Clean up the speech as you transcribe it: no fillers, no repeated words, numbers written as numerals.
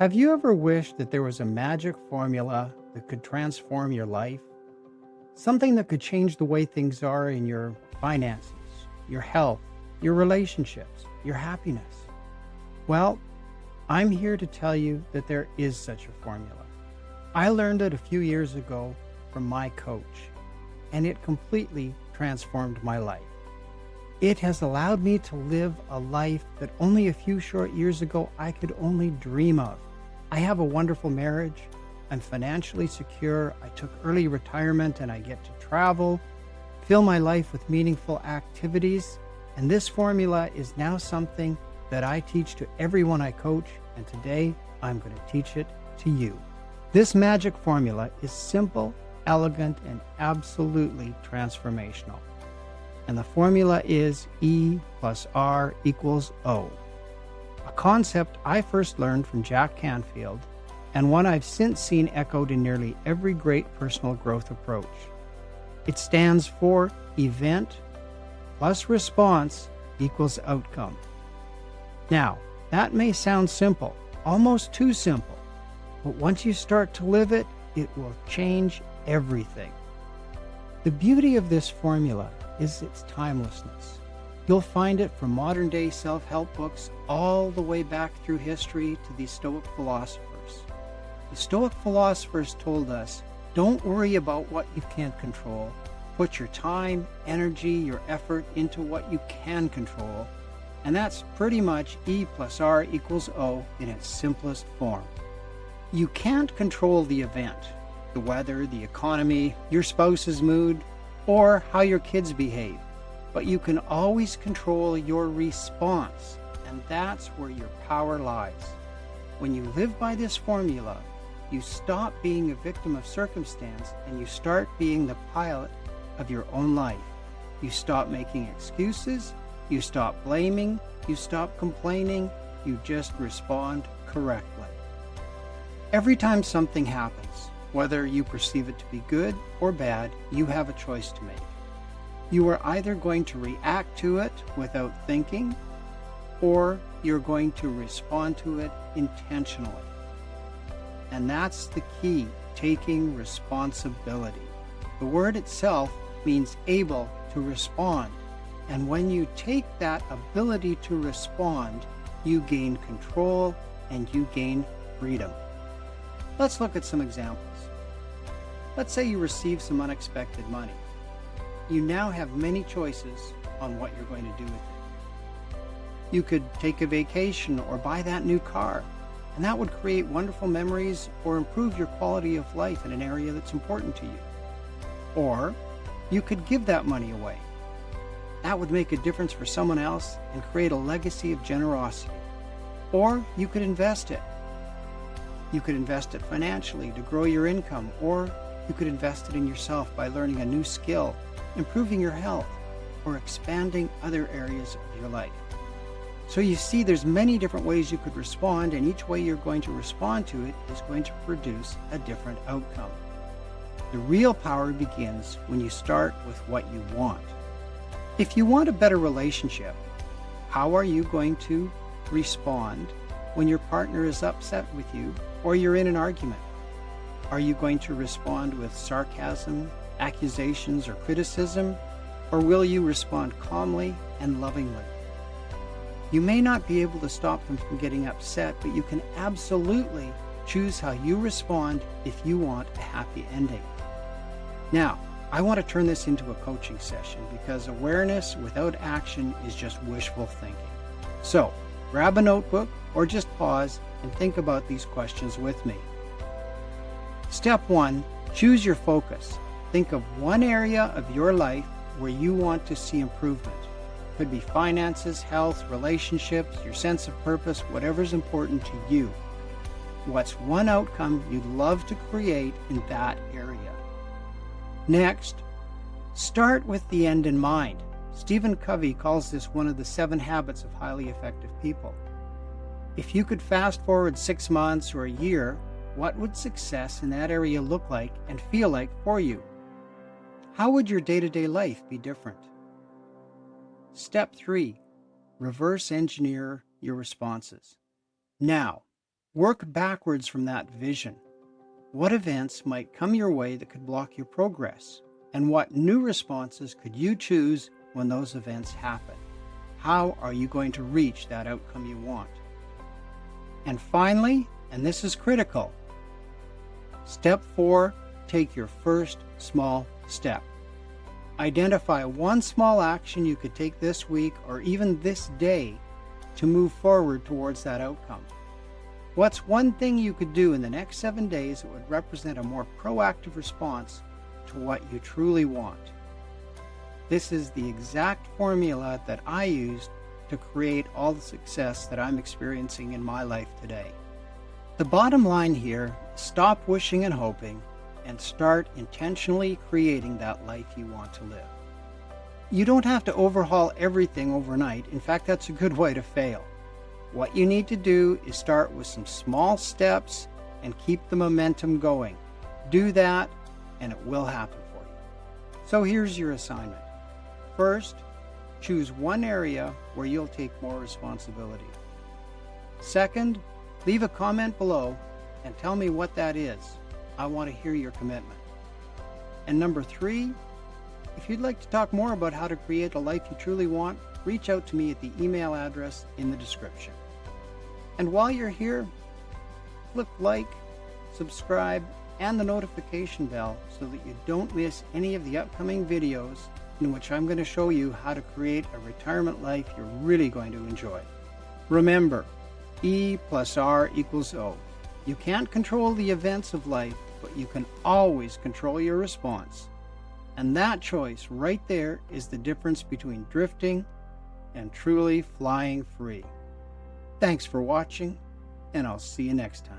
Have you ever wished that there was a magic formula that could transform your life? Something that could change the way things are in your finances, your health, your relationships, your happiness? Well, I'm here to tell you that there is such a formula. I learned it a few years ago from my coach, and it completely transformed my life. It has allowed me to live a life that only a few short years ago I could only dream of. I have a wonderful marriage. I'm financially secure. I took early retirement and I get to travel, fill my life with meaningful activities. And this formula is now something that I teach to everyone I coach. And today I'm going to teach it to you. This magic formula is simple, elegant, and absolutely transformational. And the formula is E plus R equals O, a concept I first learned from Jack Canfield and one I've since seen echoed in nearly every great personal growth approach. It stands for event plus response equals outcome. Now, that may sound simple, almost too simple, but once you start to live it, it will change everything. The beauty of this formula is its timelessness. You'll find it from modern-day self-help books all the way back through history to the Stoic philosophers. The Stoic philosophers told us, don't worry about what you can't control. Put your time, energy, your effort into what you can control. And that's pretty much E plus R equals O in its simplest form. You can't control the event, the weather, the economy, your spouse's mood, or how your kids behave, but you can always control your response, and that's where your power lies. When you live by this formula, you stop being a victim of circumstance and you start being the pilot of your own life. You stop making excuses, you stop blaming, you stop complaining, you just respond correctly. Every time something happens, whether you perceive it to be good or bad, you have a choice to make. You are either going to react to it without thinking, or you're going to respond to it intentionally. And that's the key, taking responsibility. The word itself means able to respond. And when you take that ability to respond, you gain control and you gain freedom. Let's look at some examples. Let's say you receive some unexpected money. You now have many choices on what you're going to do with it. You could take a vacation or buy that new car, and that would create wonderful memories or improve your quality of life in an area that's important to you. Or you could give that money away. That would make a difference for someone else and create a legacy of generosity. Or you could invest it. You could invest it financially to grow your income, or you could invest it in yourself by learning a new skill, improving your health, or expanding other areas of your life. So you see, there's many different ways you could respond, and each way you're going to respond to it is going to produce a different outcome. The real power begins when you start with what you want. If you want a better relationship, how are you going to respond when your partner is upset with you or you're in an argument? Are you going to respond with sarcasm, accusations, or criticism? Or will you respond calmly and lovingly? You may not be able to stop them from getting upset, but you can absolutely choose how you respond if you want a happy ending. Now, I want to turn this into a coaching session because awareness without action is just wishful thinking. So, grab a notebook or just pause and think about these questions with me. Step 1, choose your focus. Think of one area of your life where you want to see improvement. Could be finances, health, relationships, your sense of purpose, whatever's important to you. What's one outcome you'd love to create in that area? Next, start with the end in mind. Stephen Covey calls this one of the 7 habits of highly effective people. If you could fast forward 6 months or a year, what would success in that area look like and feel like for you? How would your day-to-day life be different? Step 3, reverse engineer your responses. Now, Work backwards from that vision. What events might come your way that could block your progress? And what new responses could you choose when those events happen? How are you going to reach that outcome you want? And finally, and this is critical, step 4, take your first small step. Identify one small action you could take this week or even this day to move forward towards that outcome. What's one thing you could do in the next 7 days that would represent a more proactive response to what you truly want? This is the exact formula that I used to create all the success that I'm experiencing in my life today. The bottom line here, stop wishing and hoping and start intentionally creating that life you want to live. You don't have to overhaul everything overnight. In fact, that's a good way to fail. What you need to do is start with some small steps and keep the momentum going. Do that and it will happen for you. So here's your assignment. First, choose one area where you'll take more responsibility. Second, leave a comment below and tell me what that is. I want to hear your commitment. And number 3, if you'd like to talk more about how to create a life you truly want, reach out to me at the email address in the description. And while you're here, click like, subscribe, and the notification bell so that you don't miss any of the upcoming videos in which I'm going to show you how to create a retirement life you're really going to enjoy. Remember, E plus R equals O. You can't control the events of life, but you can always control your response. And that choice right there is the difference between drifting and truly flying free. Thanks for watching, and I'll see you next time.